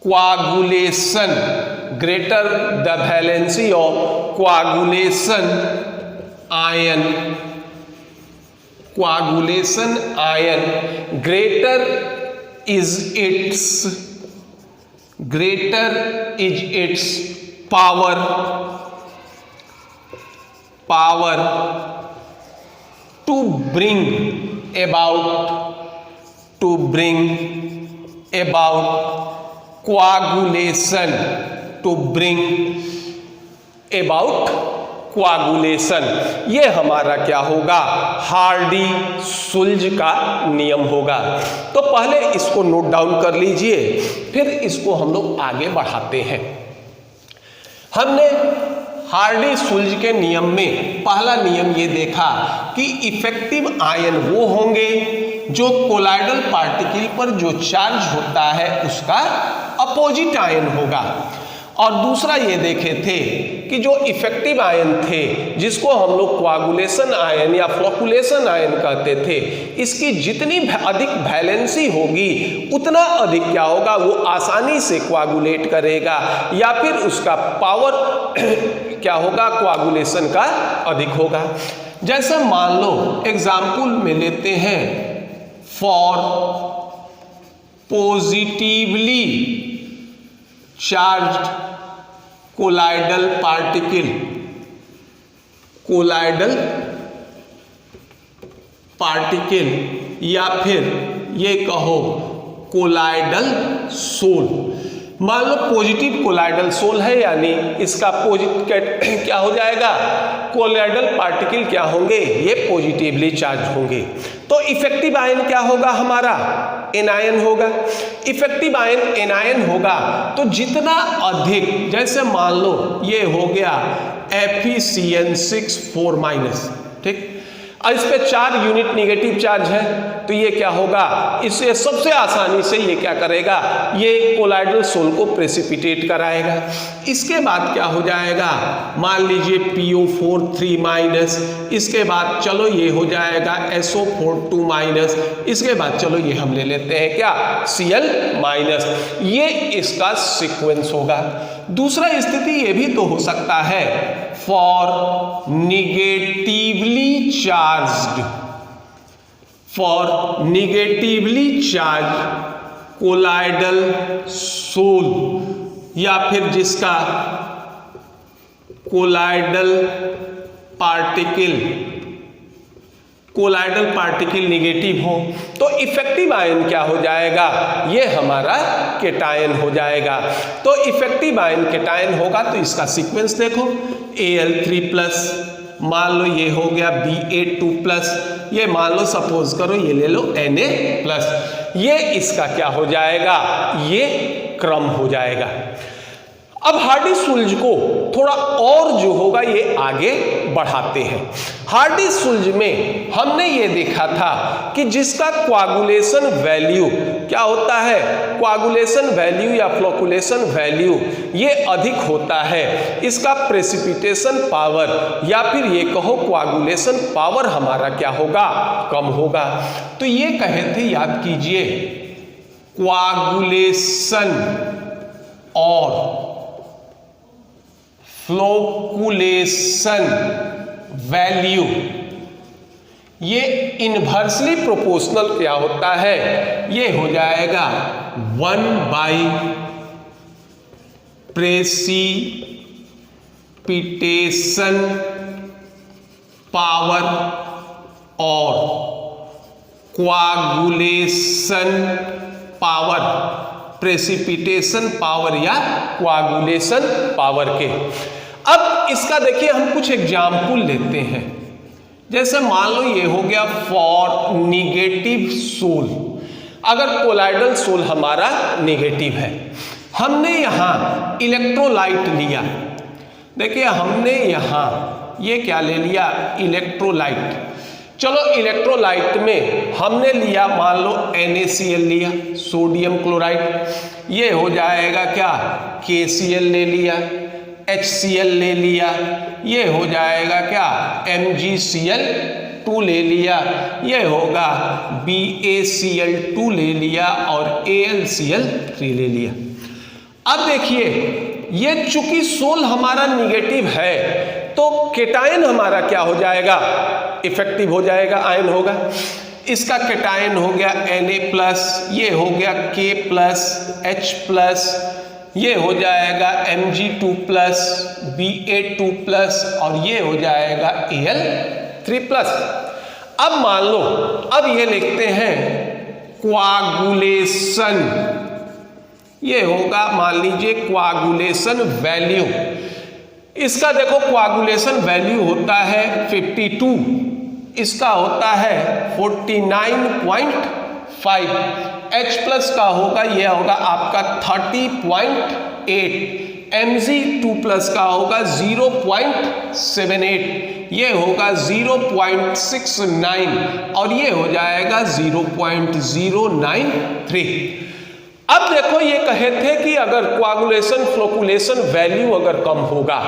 coagulation, greater the valency of coagulation ion, greater is its power to bring about coagulation, ये हमारा क्या होगा? हार्डी-सुल्ज का नियम होगा। तो पहले इसको नोट डाउन कर लीजिए, फिर इसको हम लोग आगे बढ़ाते हैं। हमने हार्डी-सुल्ज के नियम में पहला नियम ये देखा कि इफेक्टिव आयन वो होंगे जो कोलाइडल पार्टिकल पर जो चार्ज होता है उसका अपोजिट आयन होगा। और दूसरा ये देखे थे कि जो इफेक्टिव आयन थे, जिसको हम लोग कोआगुलेशन आयन या फ्लोकुलेशन आयन कहते थे, इसकी जितनी अधिक वैलेंसी होगी उतना अधिक क्या होगा, वो आसानी से कोआगुलेट करेगा या फिर उसका पावर क्या होगा, कोआगुलेशन का अधिक होगा। जैसे मान लो एग्जाम्पल में लेते हैं, for positively charged colloidal particle या फिर ये कहो कोलाइडल सोल। मान लो पॉजिटिव कोलाइडल सोल है, यानी इसका पॉजिटिव क्या हो जाएगा, कोलाइडल पार्टिकल क्या होंगे, ये पॉजिटिवली चार्ज होंगे। तो इफेक्टिव आयन क्या होगा हमारा, एनायन होगा। इफेक्टिव आयन एनायन होगा तो जितना अधिक, जैसे मान लो ये हो गया FeCN6 4-, ठीक, और इस पे 4 यूनिट नेगेटिव चार्ज है, तो ये क्या होगा, इससे सबसे आसानी से ये क्या करेगा, ये कोलाइडल सोल को प्रेसिपिटेट कराएगा। इसके बाद क्या हो जाएगा, मान लीजिए PO4 3-, इसके बाद चलो ये हो जाएगा SO4 2-, इसके बाद चलो ये हम ले लेते हैं क्या, Cl-, ये इसका सीक्वेंस होगा। दूसरा स्थिति ये भी तो हो सकता है, for negatively charge colloidal sol, या फिर जिसका कोलाइडल पार्टिकल निगेटिव हो, तो इफेक्टिव आयन क्या हो जाएगा, ये हमारा केटायन हो जाएगा। तो इफेक्टिव आयन केटायन होगा तो इसका सीक्वेंस देखो, Al3+, मान लो ये हो गया Ba2+, ये मान लो सपोज करो ये ले लो Na+, ये इसका क्या हो जाएगा, ये क्रम हो जाएगा। अब हार्डी-सुल्ज को थोड़ा और जो होगा ये आगे बढ़ाते हैं। हार्डी-सुल्ज में हमने ये देखा था कि जिसका कोआगुलेशन वैल्यू क्या होता है, कोआगुलेशन वैल्यू या फ्लोकुलेशन वैल्यू ये अधिक होता है, इसका प्रेसिपिटेशन पावर या फिर ये कहो कोआगुलेशन पावर हमारा क्या होगा, कम होगा। तो ये कहे थे, याद कीजिए, कोआगुलेशन और फ्लोकुलेशन वैल्यू ये इनवर्सली प्रोपोर्शनल क्या होता है, ये हो जाएगा 1/प्रेसिपिटेशन पावर और कोआगुलेशन पावर, प्रेसिपिटेशन पावर या कोआगुलेशन पावर के। अब इसका देखिए हम कुछ एग्जाम्पल लेते हैं। जैसे मान लो ये हो गया फॉर निगेटिव सोल, अगर कोलाइडल सोल हमारा निगेटिव है, हमने यहाँ इलेक्ट्रोलाइट लिया, देखिए हमने यहाँ ये क्या ले लिया, इलेक्ट्रोलाइट। चलो इलेक्ट्रोलाइट में हमने लिया, मान लो NaCl लिया, सोडियम क्लोराइड, ये हो जाएगा क्या, KCl ले लिया, HCl ले लिया, ये हो जाएगा क्या, MgCl2 ले लिया, ये होगा BaCl2 ले लिया और AlCl3 ले लिया। अब देखिए ये चूंकि सोल हमारा निगेटिव है तो केटायन हमारा क्या हो जाएगा, इफेक्टिव हो जाएगा, आयन होगा। इसका केटायन हो गया Na+, ये हो गया K+H+, ये हो जाएगा Mg2+, Ba2+, और ये हो जाएगा Al3+। अब मान लो, अब ये लिखते हैं कोआगुलेशन, ये होगा मान लीजिए कोआगुलेशन वैल्यू। इसका देखो कोआगुलेशन वैल्यू होता है 52, इसका होता है 49.5, H+ का होगा, ये होगा आपका 30.8, Mg2+ का होगा 0.78, ये होगा 0.69 और ये हो जाएगा 0.093। अब देखो ये कहे थे कि अगर कोआगुलेशन फ्लोकुलेशन वैल्यू अगर कम होगा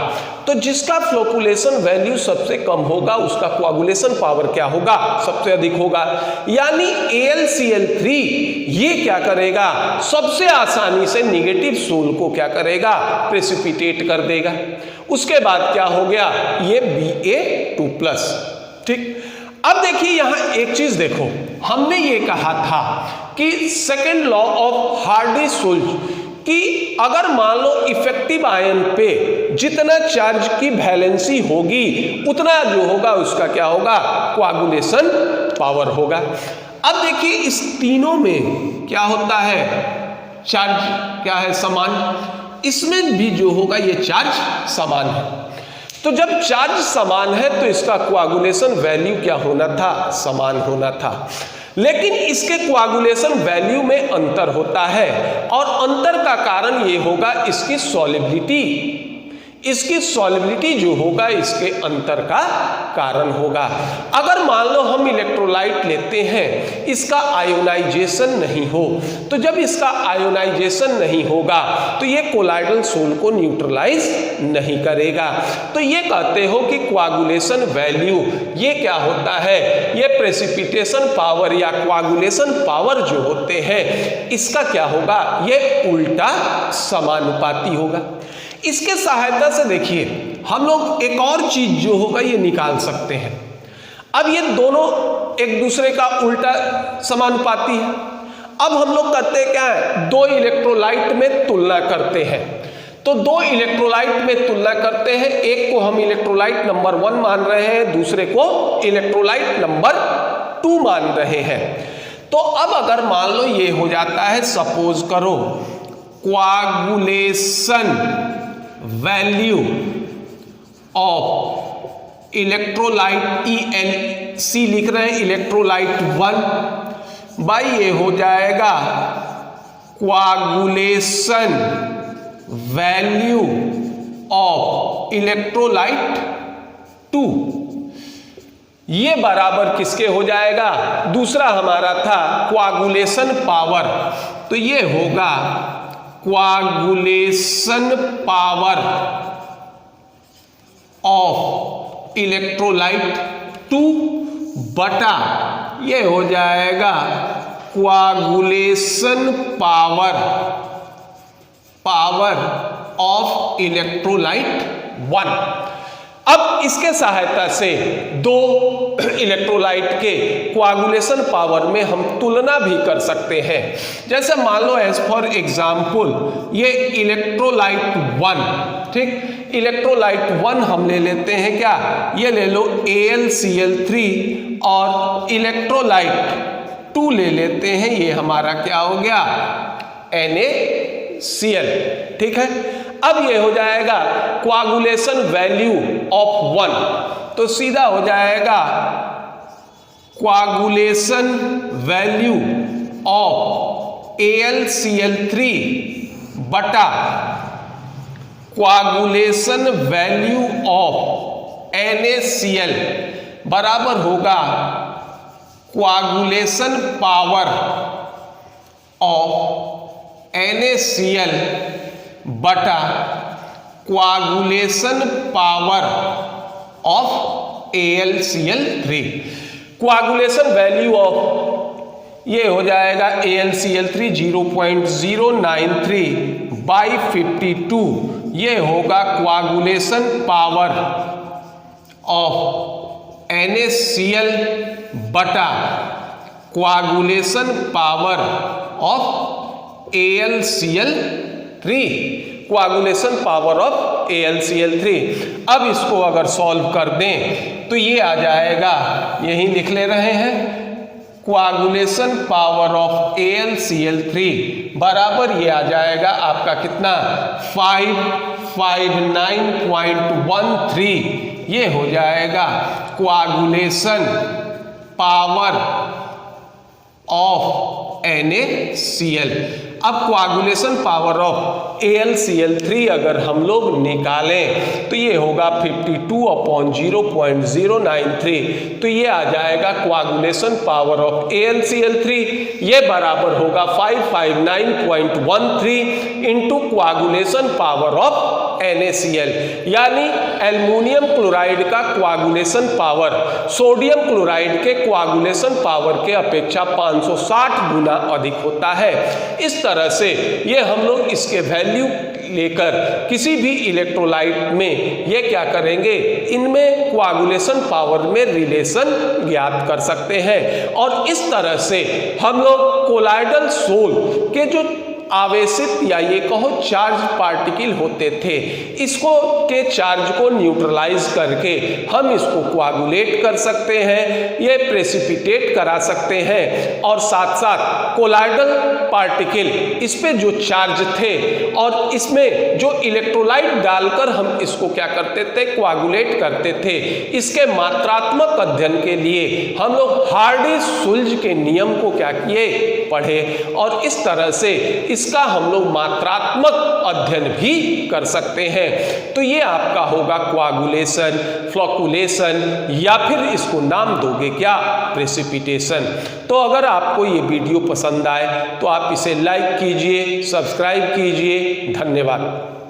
तो जिसका फ्लोकुलेशन वैल्यू सबसे कम होगा उसका कोआगुलेशन पावर क्या होगा, सबसे अधिक होगा। यानी AlCl3 ये क्या करेगा, सबसे आसानी से निगेटिव सोल को क्या करेगा, प्रेसिपिटेट कर देगा। उसके बाद क्या हो गया, ये Ba2+। ठीक, अब देखिए यहां एक चीज देखो, हमने ये कहा था कि सेकेंड लॉ ऑफ हार्डी-सुल्ज कि अगर मान लो इफेक्टिव आयन पे जितना चार्ज की वैलेंसी होगी उतना जो होगा उसका क्या होगा, कोआगुलेशन पावर होगा। अब देखिए इस तीनों में क्या होता है, चार्ज क्या है, समान। इसमें भी जो होगा ये चार्ज समान है। तो जब चार्ज समान है तो इसका कोआगुलेशन वैल्यू क्या होना था, समान होना था। लेकिन इसके कोआगुलेशन वैल्यू में अंतर होता है और अंतर का कारण ये होगा इसकी सॉल्युबिलिटी। इसकी सॉल्युबिलिटी जो होगा इसके अंतर का कारण होगा। अगर मान लो हम इलेक्ट्रोलाइट लेते हैं, इसका आयोनाइजेशन नहीं हो, तो जब इसका आयोनाइजेशन नहीं होगा तो ये कोलाइडल सोल को न्यूट्रलाइज नहीं करेगा। तो ये कहते हो कि कोआगुलेशन वैल्यू ये क्या होता है, ये प्रेसिपिटेशन पावर या कोआगुलेशन पावर जो होते हैं इसका क्या होगा, ये उल्टा समानुपाती होगा। इसके सहायता से देखिए हम लोग एक और चीज जो होगा ये निकाल सकते हैं। अब ये दोनों एक दूसरे का उल्टा समानुपाती है। अब हम लोग करते हैं क्या है, दो इलेक्ट्रोलाइट में तुलना करते हैं। तो दो इलेक्ट्रोलाइट में तुलना करते हैं, एक को हम इलेक्ट्रोलाइट नंबर 1 मान रहे हैं, दूसरे को इलेक्ट्रोलाइट नंबर 2 मान रहे हैं। तो अब अगर मान लो ये हो जाता है, सपोज करो coagulation value of electrolyte ElC लिख रहे हैं, इलेक्ट्रोलाइट 1 बाई ये हो जाएगा कोआगुलेशन वैल्यू ऑफ इलेक्ट्रोलाइट 2। ये बराबर किसके हो जाएगा, दूसरा हमारा था कोआगुलेशन पावर, तो ये होगा कोआगुलेशन पावर ऑफ इलेक्ट्रोलाइट 2 बटा ये हो जाएगा कोआगुलेशन पावर ऑफ इलेक्ट्रोलाइट 1। अब इसके सहायता से दो इलेक्ट्रोलाइट के कोआगुलेशन पावर में हम तुलना भी कर सकते हैं। जैसे मान लो एज फॉर एग्जाम्पल ये इलेक्ट्रोलाइट 1, ठीक, इलेक्ट्रोलाइट 1 हम ले लेते हैं क्या, ये ले लो AlCl3 और इलेक्ट्रोलाइट 2 ले लेते हैं, ये हमारा क्या हो गया NaCl, ठीक है। अब ये हो जाएगा कोआगुलेशन वैल्यू ऑफ 1, तो सीधा हो जाएगा कोआगुलेशन वैल्यू ऑफ AlCl3 बटा कोआगुलेशन वैल्यू ऑफ NaCl बराबर होगा कोआगुलेशन पावर ऑफ NaCl बटा coagulation power of AlCl3। Coagulation value of ये हो जाएगा AlCl3 0.093 बाई 52, ये होगा कोआगुलेशन पावर ऑफ NaCl बटा coagulation power of AlCl3, coagulation power of AlCl3। अब इसको अगर सॉल्व कर दें तो ये आ जाएगा, यही लिख ले रहे हैं, कोआगुलेशन पावर ऑफ AlCl3 बराबर ये आ जाएगा आपका कितना 559.13, ये हो जाएगा कोआगुलेशन पावर ऑफ NaCl। अब कोआगुलेशन पावर ऑफ AlCl3 अगर हम लोग निकालें तो ये होगा 52/0.093, तो ये आ जाएगा कोआगुलेशन पावर ऑफ AlCl3, ये बराबर होगा 559.13 into coagulation power of NaCl, यानी एल्युमिनियम क्लोराइड का कोआगुलेशन पावर सोडियम क्लोराइड के कोआगुलेशन पावर के अपेक्षा 560 गुना अधिक होता है। इस तरह से ये हम लोग इसके वैल्यू लेकर किसी भी इलेक्ट्रोलाइट में ये क्या करेंगे, इनमें कोआगुलेशन पावर में रिलेशन ज्ञात कर सकते हैं। और इस तरह से हम लोग कोलाइडल सोल के जो आवेशित या ये कहो चार्ज पार्टिकल होते थे, इसको के चार्ज को न्यूट्रलाइज करके हम इसको कोआगुलेट कर सकते हैं, ये प्रेसिपिटेट करा सकते हैं। और साथ साथ कोलाइडल पार्टिकल इस पे जो चार्ज थे और इसमें जो इलेक्ट्रोलाइट डालकर हम इसको क्या करते थे, कोआगुलेट करते थे। इसके मात्रात्मक अध्ययन के लिए हम लोग हार्डी-सुल्ज के नियम को क्या किए, पढ़े, और इस तरह से इसका हम लोग मात्रात्मक अध्ययन भी कर सकते हैं। तो ये आपका होगा कोआगुलेशन, फ्लोकुलेशन, या फिर इसको नाम दोगे क्या, प्रेसिपिटेशन। तो अगर आपको ये वीडियो पसंद आए तो आप इसे लाइक कीजिए, सब्सक्राइब कीजिए। धन्यवाद।